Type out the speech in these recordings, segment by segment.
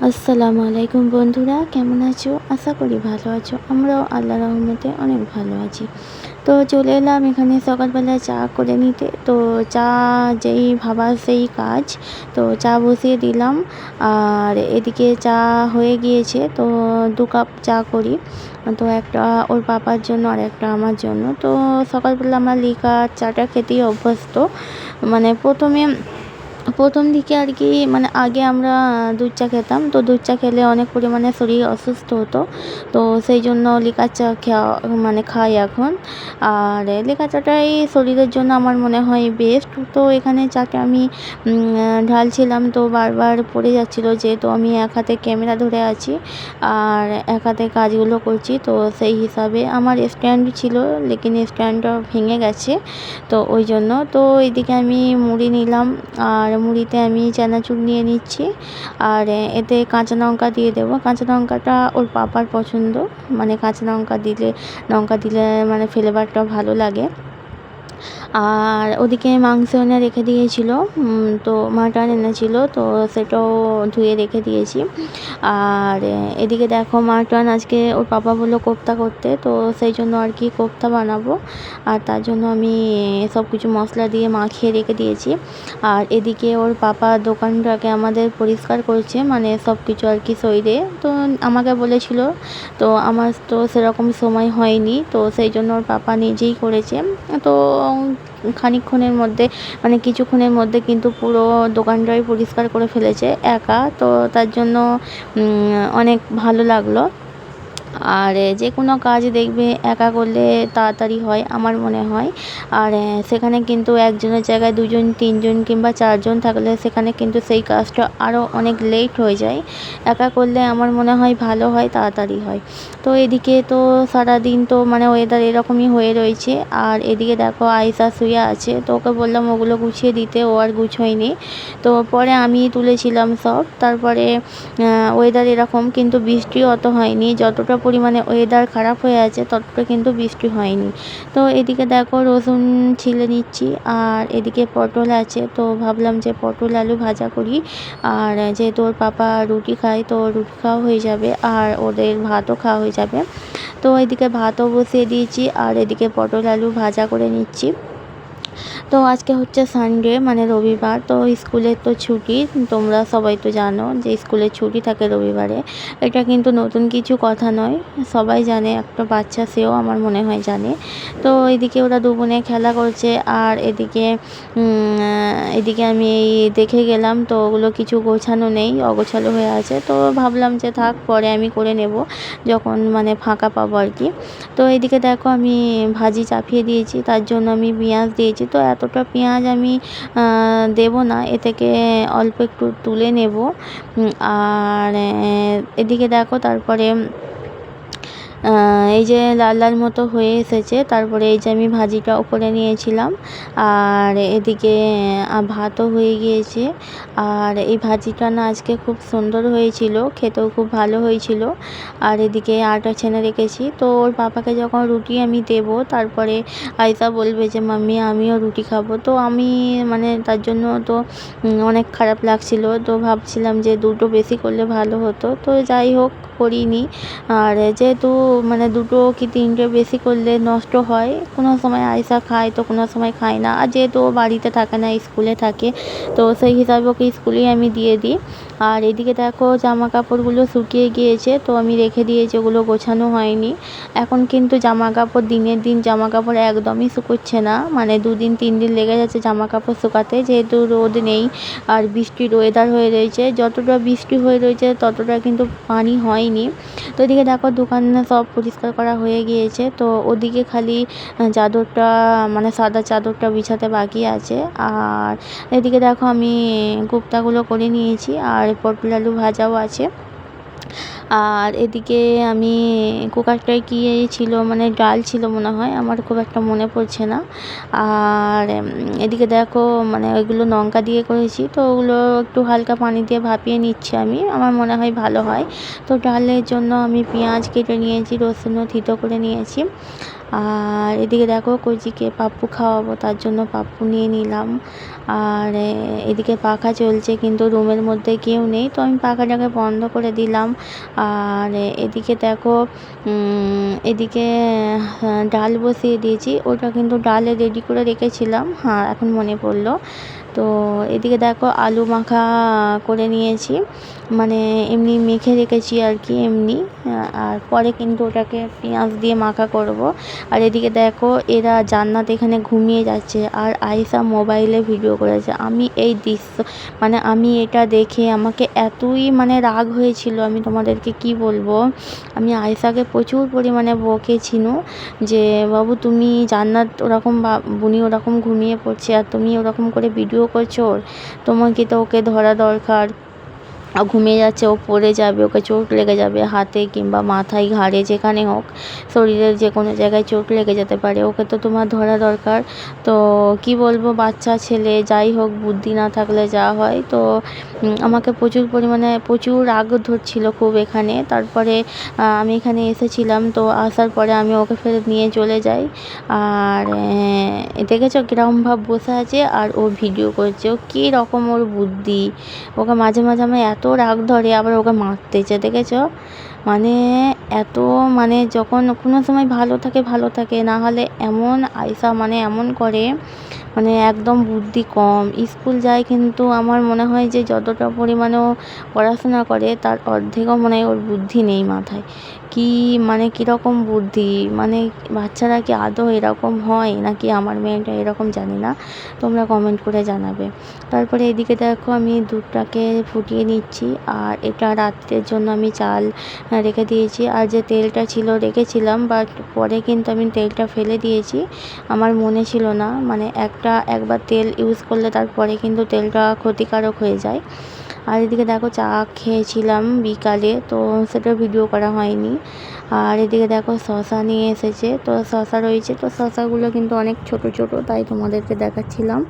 আসসালামু আলাইকুম বন্ধুরা, কেমন আছো? আশা করি ভালো আছো। আমরাও আল্লাহর রহমতে অনেক ভালো আছি। তো চলে এলাম এখানে সকালবেলা চা করে নিতে। তো চা যেই ভাবা সেই কাজ। তো চা বসিয়ে দিলাম, আর এদিকে চা হয়ে গিয়েছে। তো 2 কাপ চা করি। তো একটা ওর পাপার জন্য আর একটা আমার জন্য। তো সকালবেলা আমরা লিকার চাটা খেতেই অভ্যস্ত। মানে প্রথম দিকে আর কি, মানে আগে আমরা দুধ চা খেতাম। তো দুধ চা খেলে অনেক পরিমাণে শরীর অসুস্থ হতো। তো সেই জন্য লিকার চা খাই এখন। আর লিকার চাটাই শরীরের জন্য আমার মনে হয় বেস্ট। তো এখানে চাটা আমি ঢালছিলাম, তো বারবার পড়ে যাচ্ছিল, যেহেতু আমি এক হাতে ক্যামেরা ধরে আছি আর এক হাতে কাজগুলো করছি। তো সেই হিসাবে আমার স্ট্যান্ড ছিল, লেকিন স্ট্যান্ডটা ভেঙে গেছে। তো ওই জন্য তো এইদিকে আমি মুড়ি নিলাম, আর মুড়িতে আমি চানাচুর নিয়ে নিচ্ছি। আর এতে কাঁচা লঙ্কা দিয়ে দেবো। কাঁচা লঙ্কাটা ওর পাপার পছন্দ, মানে কাঁচা লঙ্কা দিলে মানে ফ্লেভারটা ভালো লাগে। আর ওদিকে মাংস এনে রেখে দিয়েছিল, তো মাটন এনেছিল, তো সেটাও ধুয়ে রেখে দিয়েছি। আর এদিকে দেখো, মাটন আজকে ওর পাপা বললো কোফতা করতে, তো সেই জন্য আর কি কোফতা বানাবো। আর তার জন্য আমি সব কিছু মশলা দিয়ে মাখিয়ে রেখে দিয়েছি। আর এদিকে ওর পাপা দোকানটাকে আমাদের পরিষ্কার করছে, মানে সব কিছু আর কি সইরে। তো আমাকে বলেছিল, তো আমার তো সেরকম সময় হয়নি, তো সেই জন্য ওর পাপা নিজেই করেছে। তো খানিকক্ষণের মধ্যে, মানে কিছুক্ষণের মধ্যে কিন্তু পুরো দোকানটাই পরিষ্কার করে ফেলেছে একা। তো তার জন্য অনেক ভালো লাগলো। আর যে কোনো কাজ দেখবে একা করলে তাড়াতাড়ি হয় আমার মনে হয়। আর সেখানে কিন্তু একজনের জায়গায় 2 জন 3 জন কিংবা 4 জন থাকলে সেখানে কিন্তু সেই কাজটা আরও অনেক লেট হয়ে যায়। একা করলে আমার মনে হয় ভালো হয়, তাড়াতাড়ি হয়। তো এদিকে তো সারাদিন তো মানে ওয়েদার এরকমই হয়ে রয়েছে। আর এদিকে দেখো আয়েশা শুয়ে আছে, তো ওকে বললাম ওগুলো গুছিয়ে দিতে, ও আর গুছোয়নি। তো পরে আমি তুলেছিলাম সব। তারপরে ওয়েদার এরকম, কিন্তু বৃষ্টিও অত হয়নি। যতটা পরিমাণে ওয়েদার খারাপ হয়ে আছে ততটা কিন্তু বৃষ্টি হয়নি। তো এদিকে দেখো রসুন ছিলে নিচ্ছি, আর এদিকে পটল আছে, তো ভাবলাম যে পটল আলু ভাজা করি। আর যেহেতু ওর পাপা রুটি খায়, তো রুটি খাওয়া হয়ে যাবে আর ওদের ভাতও খাওয়া হয়ে যাবে। তো এদিকে ভাতও বসিয়ে দিয়েছি, আর এদিকে পটল আলু ভাজা করে নিচ্ছি। তো আজকে হচ্ছে সানডে, মানে রবিবার। তো স্কুলের তো ছুটি, তোমরা সবাই তো জানো যে স্কুলের ছুটি থাকে রবিবারে। এটা কিন্তু নতুন কিছু কথা নয়, সবাই জানে, একটা বাচ্চা সেও আমার মনে হয় জানে। তো এদিকে ওরা 2 বোনে খেলা করছে, আর এদিকে আমি এই দেখে গেলাম, তো ওগুলো কিছু গোছানো নেই, অগোছালো হয়ে আছে। তো ভাবলাম যে থাক, পরে আমি করে নেব যখন মানে ফাঁকা পাবো আর কি। তো এদিকে দেখো আমি ভাজি চাপিয়ে দিয়েছি, তার জন্য আমি পেঁয়াজ দিয়েছি। তো এতটা পেঁয়াজ আমি দেব না, এ থেকে অল্প একটু তুলে নেব। আর এদিকে দেখো তারপরে এই যে লাল লাল মতো হয়ে এসেছে। তারপরে এই যে আমি ভাজিটা করে নিয়েছিলাম, আর এদিকে ভাতও হয়ে গিয়েছে। আর এই ভাজিটা না আজকে খুব সুন্দর হয়েছিল, খেতেও খুব ভালো হয়েছিল। আর এদিকে আটা ছেনে রেখেছি। তো ওর পাপাকে যখন রুটি আমি দেব, তারপরে আয়েশা বলবে যে মাম্মি আমিও রুটি খাবো। তো আমি মানে তার জন্য তো অনেক খারাপ লাগছিল। তো ভাবছিলাম যে দুটো বেশি করলে ভালো হতো, তো যাই হোক করিনি। আর যেহেতু মানে 2 কি 3টে বেশি করলে নষ্ট হয়, কোনো সময় আয়েশা খায় তো কোনো সময় খায় না। আর যেহেতু ও বাড়িতে থাকে না, স্কুলে থাকে, তো সেই হিসাবে ওকে স্কুলেই আমি দিয়ে দিই। আর এদিকে দেখো জামা কাপড়গুলো শুকিয়ে গিয়েছে, তো আমি রেখে দিয়েছি, ওগুলো গোছানো হয়নি। এখন কিন্তু জামা কাপড় দিনের দিন জামা কাপড় একদমই শুকোচ্ছে না, মানে 2 দিন 3 দিন লেগে যাচ্ছে জামা কাপড় শুকাতে, যেহেতু রোদ নেই আর বৃষ্টির ওয়েদার হয়ে রয়েছে। যতটা বৃষ্টি হয়ে রয়েছে ততটা কিন্তু পানি হয়নি। তো এদিকে দেখো দোকানে সব পরিষ্কার করা হয়ে গিয়েছে। তো ওদিকে খালি চাদরটা, মানে সাদা চাদরটা বিছাতে বাকি আছে। আর এদিকে দেখো আমি কোফতাগুলো করে নিয়েছি, আর পটল আলু ভাজাও আছে। আর এদিকে আমি কুকারটায় কী ছিল, মানে ডাল ছিল মনে হয়, আমার খুব একটা মনে পড়ছে না। আর এদিকে দেখো মানে ওইগুলো লঙ্কা দিয়ে করেছি, তো ওগুলো একটু হালকা পানি দিয়ে ভাপিয়ে নিচ্ছি আমি, আমার মনে হয় ভালো হয়। তো ডালের জন্য আমি পেঁয়াজ কেটে নিয়েছি, রসুনও থিতো করে নিয়েছি। আর এদিকে দেখো কচিকে পাপ্পু খাওয়াবো, তার জন্য পাপ্পু নিয়ে নিলাম। আর এদিকে পাখা চলছে কিন্তু রুমের মধ্যে কেউ নেই, তো আমি পাখাটাকে বন্ধ করে দিলাম। আর এদিকে দেখো এদিকে ডাল বসিয়ে দিয়েছি, ওটা কিন্তু ডালে রেডি করে রেখেছিলাম, হ্যাঁ এখন মনে পড়লো। তো এদিকে দেখো আলু মাখা করে নিয়েছি, মানে এমনি মেখে রেখেছি আর কি এমনি। আর পরে কিন্তু ওটাকে পেঁয়াজ দিয়ে মাখা করব। আর এদিকে দেখো এরা জান্নাত এখানে ঘুমিয়ে যাচ্ছে আর আয়েশা মোবাইলে ভিডিও করেছে। আমি এই দৃশ্য মানে আমি এটা দেখে আমাকে এতই মানে রাগ হয়েছিল, আমি তোমাদেরকে কি বলবো। আমি আয়েশাকে প্রচুর পরিমাণে বকেছিনু যে বাবু তুমি জান্নাত ওরকম বুনি ওরকম ঘুমিয়ে পড়ছে আর তুমি ওরকম করে ভিডিও করছো, তোমাকে তো ওকে ধরা দরকার, ঘুমিয়ে যাচ্ছে, ও পড়ে যাবে, ওকে চোট লেগে যাবে হাতে কিংবা মাথায়, ঘাড়ে, যেখানে হোক, শরীরের যে কোনো জায়গায় চোট লেগে যেতে পারে, ওকে তো তোমার ধরা দরকার। তো কি বলবো, বাচ্চা ছেলে, যাই হোক বুদ্ধি না থাকলে যা হয়। তো আমাকে প্রচুর পরিমাণে প্রচুর রাগ ধরছিল খুব এখানে। তারপরে আমি এখানে এসেছিলাম, তো আসার পরে আমি ওকে ফের নিয়ে চলে যাই। আর দেখেছো কিরকম ভাব বসে আছে আর ও ভিডিও করছে, ও কী রকম ওর বুদ্ধি। ওকে মাঝে মাঝে আমার এত রাগ ধরে, আবার ওকে মারতেছে দেখেছো, মানে এত মানে যখন কোনো সময় ভালো থাকে না হলে এমন আয়েশা মানে এমন করে, মানে একদম বুদ্ধি কম। স্কুল যায় কিন্তু আমার মনে হয় যে যতটা পরিমাণে ও পড়াশোনা করে তার অর্ধেকও মনে হয় ওর বুদ্ধি নেই মাথায়। কি মানে কীরকম বুদ্ধি, মানে বাচ্চারা কি আদৌ এরকম হয় নাকি আমার মেয়েটা এরকম, জানি না, তোমরা কমেন্ট করে জানাবে। তারপরে এদিকে দেখো আমি দুধটাকে ফুটিয়ে নিচ্ছি, আর এটা রাত্রের জন্য আমি চাল রেখে দিয়েছি। আর যে তেলটা ছিল রেখেছিলাম, বাট পরে কিন্তু আমি তেলটা ফেলে দিয়েছি, আমার মনে ছিল না, মানে একবার তেল ইউজ করলে তারপরে কিন্তু তেলটা ক্ষতিকারক হয়ে যায়। আর এদিকে দেখো চা খেয়েছিলাম বিকালে, তো সেটা ভিডিও করা হয়নি। আর এদিকে দেখো শশা নিয়ে এসেছে, তো শশা রয়েছে, তো শশাগুলো কিন্তু অনেক ছোট ছোট, তাই তোমাদেরকে দেখাচ্ছিলাম।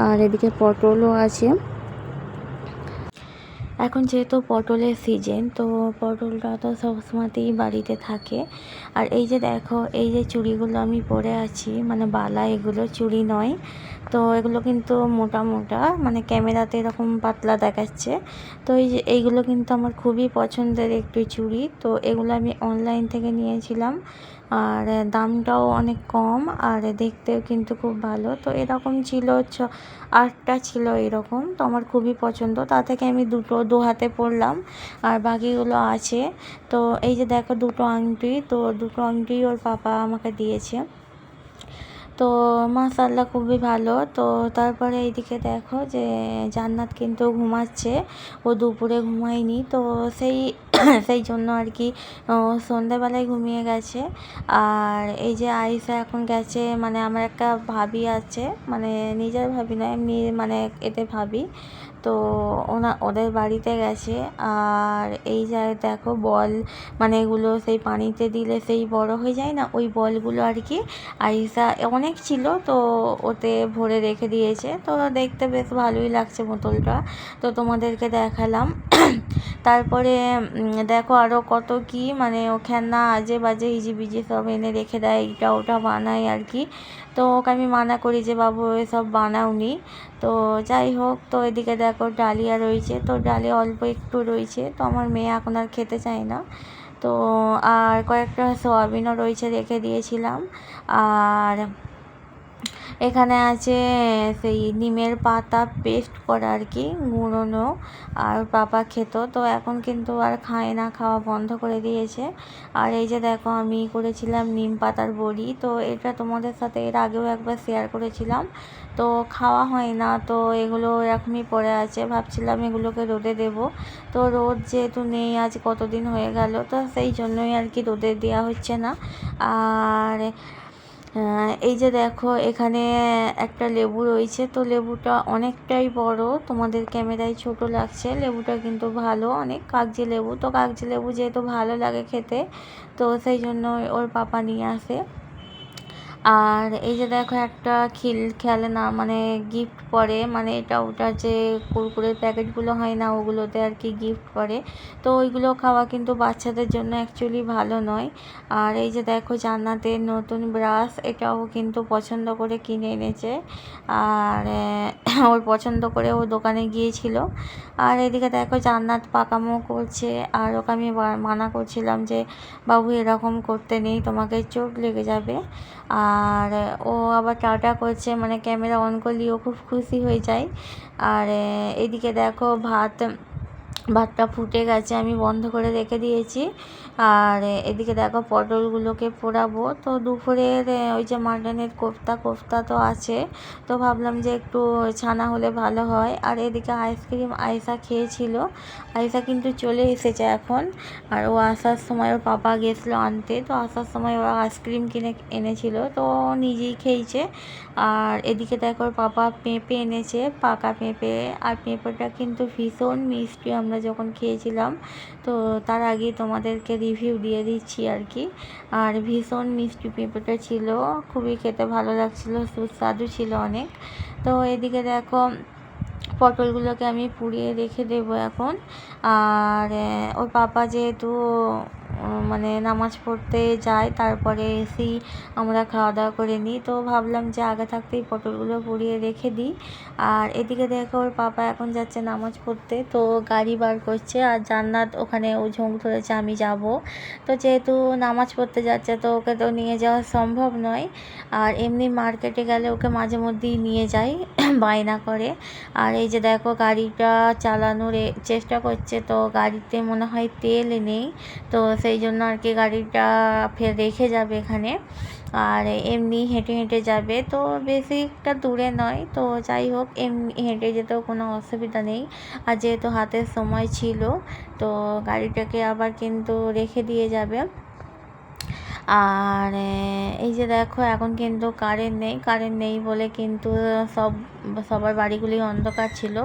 আর এদিকে পটলও আছে, এখন যেহেতু পটলের সিজন, তো পটলটা তো সবসময়তেই বাড়িতে থাকে। আর এই যে দেখো এই যে চুড়িগুলো আমি পরে আছি, মানে বালা, এগুলো চুড়ি নয়, তো এগুলো কিন্তু মোটা মোটা, মানে ক্যামেরাতে এরকম পাতলা দেখাচ্ছে। তো এই যে এইগুলো কিন্তু আমার খুবই পছন্দের একটু চুড়ি, তো এগুলো আমি অনলাইন থেকে নিয়েছিলাম। আর দামটাও অনেক কম, আর দেখতেও কিন্তু খুব ভালো। তো এরকম ছিল 8টা ছিল এরকম, তো আমার খুবই পছন্দ। তা থেকে আমি দু হাতে পরলাম, আর বাকিগুলো আছে। তো এই যে দেখো দুটো আংটি, তো দুটো আংটি ওর পাপা আমাকে দিয়েছে, তো মাশাআল্লাহ খুবই ভালো। তো তারপরে এইদিকে দেখো যে জান্নাত কিন্তু ঘুমাচ্ছে, ও দুপুরে ঘুমায়নি, তো সেই সেই জন্য আর কি সন্ধ্যেবেলায় ঘুমিয়ে গেছে। আর এই যে আয়েশা এখন গেছে, মানে আমার একটা ভাবি আছে, মানে নিজের ভাবি নয় এমনি, মানে এতে ভাবি, তো ওদের বাড়িতে গেছে। আর এই যে দেখো বল, মানে এগুলো সেই পানিতে দিলে সেই বড় হয়ে যায় না, ওই বলগুলো আর কি আয়েশা অনেক ছিল, তো ওতে ভরে রেখে দিয়েছে। তো দেখতে বেশ ভালোই লাগছে বোতলটা, তো তোমাদেরকে দেখালাম। তারপরে দেখো আরও কত কি, মানে ও খেলনা আজে বাজে হিজিবিজি সব এনে রেখে দেয়, এটা ওটা বানায় আর কি। তো ওকে আমি মানা করি যে বাবু এসব বানাওনি। তো যাই হোক, তো এদিকে দেখো ডালিয়া রয়েছে, তো ডালিয়া অল্প একটু রয়েছে, তো আমার মেয়ে এখন আর খেতে চায় না। তো আর কয়েকটা সোয়াবিনও রয়েছে, রেখে দিয়েছিলাম। আর এখানে আছে সেই নিমের পাতা পেস্ট করা আর কি, গুঁড়োনো, আর পাপা খেত, তো এখন কিন্তু আর খায় না, খাওয়া বন্ধ করে দিয়েছে। আর এই যে দেখো আমি করেছিলাম নিম পাতার বড়ি, তো এটা তোমাদের সাথে এর আগেও একবার শেয়ার করেছিলাম, তো খাওয়া হয় না, তো এগুলো এরকমই পড়ে আছে, ভাবছিলাম এগুলোকে রোদে দেব। তো রোদ যেহেতু নেই, আজ কতদিন হয়ে গেল, তো সেই জন্যই আর কি রোদে দেওয়া হচ্ছে না। আর এই যে দেখো এখানে একটা লেবু রয়েছে, তো লেবুটা অনেকটাই বড়, তোমাদের ক্যামেরায় ছোট লাগছে, লেবুটা কিন্তু ভালো, অনেক কাগজি লেবু। তো কাগজি লেবু যেহেতু ভালো লাগে খেতে, তো সেই জন্য ওর পাপা নিয়ে আসে। আর এই যে দেখো একটা খেলনা মানে গিফট পড়ে, মানে এটা ওটা যে কুরকুরের প্যাকেটগুলো হয় না, ওগুলোতে আর কি গিফট পড়ে। তো ওইগুলো খাওয়া কিন্তু বাচ্চাদের জন্য অ্যাকচুয়ালি ভালো নয়। আর এই যে দেখো জান্নাতের নতুন ব্রাশ, এটাও কিন্তু পছন্দ করে কিনে এনেছে। আর ওর পছন্দ করে ও দোকানে গিয়েছিল। আর এদিকে দেখো জান্নাত পাকামো করছে, আর ওকে আমি মানা করছিলাম যে বাবু এরকম করতে নেই, তোমাকে চোট লেগে যাবে। আর ও আবার টাটা করছে, মানে ক্যামেরা অন করলেই ও খুব খুশি হয়ে যায়। আর এদিকে দেখো ভাতটা ফুটে গেছে, আমি বন্ধ করে রেখে দিয়েছি। আর এদিকে দেখো পটলগুলোকে পোড়াবো। তো দুপুরের ওই যে মাটনের কোফতা তো আছে, তো ভাবলাম যে একটু ছানা হলে ভালো হয়। আর এদিকে আইসক্রিম আয়েশা খেয়েছিল, আয়েশা কিন্তু চলে এসেছে এখন। আর ও আসার সময় ওর পাপা গেছিলো আনতে, তো আসার সময় ওরা আইসক্রিম কিনে এনেছিল, তো নিজেই খেয়েছে। আর এদিকে দেখো ওর পাপা পেঁপে এনেছে, পাকা পেঁপে। আর পেঁপেটা কিন্তু ভীষণ মিষ্টি, আমরা যখন খেয়েছিলাম, তো তার আগে তোমাদেরকে রিভিউ দিয়ে দিচ্ছি আর কি। আর ভীষণ মিষ্টি পেঁপেটা ছিল, খুবই খেতে ভালো লাগছিলো, সুস্বাদু ছিল অনেক। তো এদিকে দেখো পটলগুলোকে আমি পুড়িয়ে রেখে দেবো এখন। আর ওর পাপা যেহেতু মানে নামাজ পড়তে যায়, তারপরে এসেই আমরা খাওয়া দাওয়া করে নিই, তো ভাবলাম যে আগে থাকতেই পটলগুলো পুড়িয়ে রেখে দিই। আর এদিকে দেখো ওর পাপা এখন যাচ্ছে নামাজ পড়তে, তো গাড়ি বার করছে। আর জান্নাত ওখানে ও ঝোঁক ধরেছে আমি যাব, তো যেহেতু নামাজ পড়তে যাচ্ছে তো ওকে তো নিয়ে যাওয়া সম্ভব নয়। আর এমনি মার্কেটে গেলে ওকে মাঝে মধ্যেই নিয়ে যাই বায়না করে। আর এই যে দেখো গাড়িটা চালানোর চেষ্টা করছে, তো গাড়িতে মনে হয় তেল নেই, তো সেই জন্য আর কি গাড়িটা ফের রেখে যাবে এখানে। আর এমনি হেঁটে হেঁটে যাবে, তো বেশি একটা দূরে নয়, তো যাই হোক এমনি হেঁটে যেতেও কোনো অসুবিধা নেই। আর যেহেতু হাতের সময় ছিল, তো গাড়িটাকে আবার কিন্তু রেখে দিয়ে যাবে। আর এই যে দেখো এখন কিন্তু কারেন্ট নেই বলে কিন্তু সবার বাড়িগুলি অন্ধকার ছিল।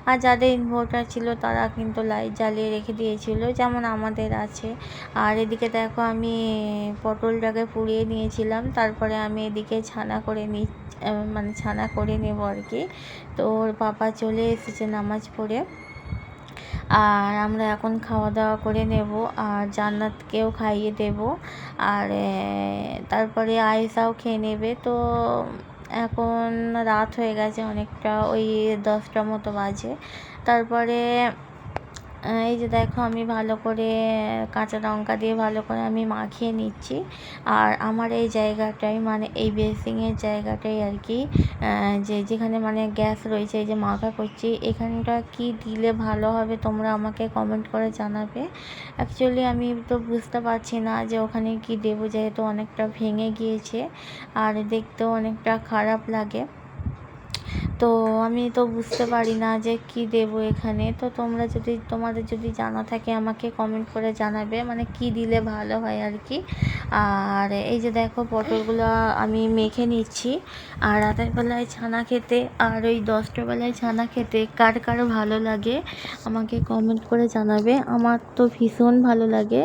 আর যাদের ইনভার্টার ছিল তারা কিন্তু লাইট জ্বালিয়ে রেখে দিয়েছিল, যেমন আমাদের আছে। আর এদিকে দেখো আমি পটলটাকে পুড়িয়ে নিয়েছিলাম, তারপরে আমি এদিকে মানে ছানা করে নেব আর কি। তো ওর পাপা চলে এসেছে নামাজ পড়ে। আর আমরা এখন খাওয়া দাওয়া করে নেব, আর জান্নাতকেও খাইয়ে দেব। আর তারপরে আয়েশাও খেয়ে নেবে। তো এখন রাত হয়ে গেছে অনেকটা, ওই 10টা মতো বাজে। তারপরে এই যে দেখো আমি ভালো করে কাঁচা লঙ্কা দিয়ে ভালো করে আমি মাখিয়ে নিচ্ছি। আর আমার এই জায়গাটাই, মানে এই বেসিংয়ের জায়গাটাই আর কি, যেখানে মানে গ্যাস রয়েছে, এই যে মাখা করছি, এখানটা কি দিলে ভালো হবে তোমরা আমাকে কমেন্ট করে জানাবে। অ্যাকচুয়ালি আমি তো বুঝতে পারছি না যে ওখানে কি দেবো, যেহেতু অনেকটা ভেঙে গিয়েছে আর দেখতেও অনেকটা খারাপ লাগে। তো আমি তো বুঝতে পারি না যে কি দেবো এখানে। তো তোমাদের যদি জানা থাকে আমাকে কমেন্ট করে জানাবে, মানে কি দিলে ভালো হয় আর কি। আর এই যে দেখো পটলগুলো আমি মেখে নিচ্ছি। আর রাতের বেলায় ছানা খেতে আর ওই 10টার বেলায় ছানা খেতে কার ভালো লাগে আমাকে কমেন্ট করে জানাবে। আমার তো ভীষণ ভালো লাগে,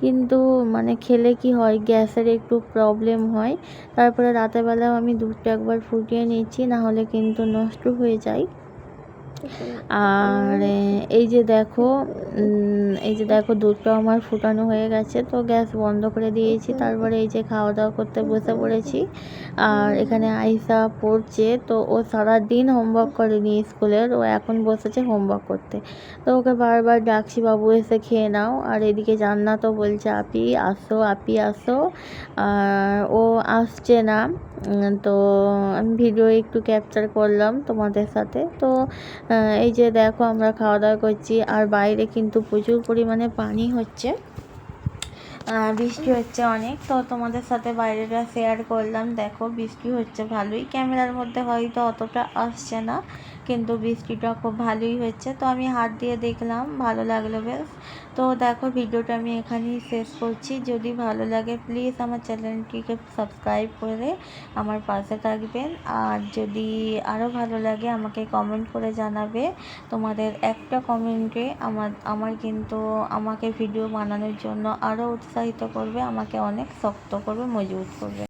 কিন্তু মানে খেলে কি হয়, গ্যাসের একটু প্রবলেম হয়। তারপরে রাতের বেলাও আমি দুধটা একবার ফুটিয়ে নিচ্ছি, না হলে কিন্তু নষ্ট হয়ে যায়। আর এই যে দেখো দুধটাও আমার ফুটানো হয়ে গেছে, তো গ্যাস বন্ধ করে দিয়েছি। তারপরে এই যে খাওয়া দাওয়া করতে বসে পড়েছি। আর এখানে আয়েশা পড়ছে, তো ও সারাদিন হোমওয়ার্ক করেনি স্কুলের, ও এখন বসেছে হোমওয়ার্ক করতে। তো ওকে বারবার ডাকছি বাবু এসে খেয়ে নাও। আর এদিকে জান্নাতও বলছে আপি আসো। আর ও আসছে না। তো আমি ভিডিও একটু ক্যাপচার করলাম তোমাদের সাথে। তো এই যে দেখো আমরা খাওয়া দাওয়া করছি, আর বাইরে কিন্তু প্রচুর পরিমাণে পানি হচ্ছে, বৃষ্টি হচ্ছে অনেক। তো তোমাদের সাথে বাইরেটা শেয়ার করলাম। দেখো বৃষ্টি হচ্ছে ভালোই, ক্যামেরার মধ্যে হয়তো অতটা আসছে না, কিন্তু বৃষ্টিটা খুব ভালোই হচ্ছে। তো আমি হাত দিয়ে দেখলাম, ভালো লাগলো বেশ। তো দেখো ভিডিওটা আমি এখানেই শেষ করছি। যদি ভালো লাগে প্লিজ আমার চ্যানেলটিকে সাবস্ক্রাইব করে আমার পাশে থাকবেন। আর যদি আরও ভালো লাগে আমাকে কমেন্ট করে জানাবে। তোমাদের একটা কমেন্টে আমার কিন্তু আমাকে ভিডিও বানানোর জন্য আরও উৎসাহিত করবে, আমাকে অনেক শক্ত করবে, মজবুত করবে।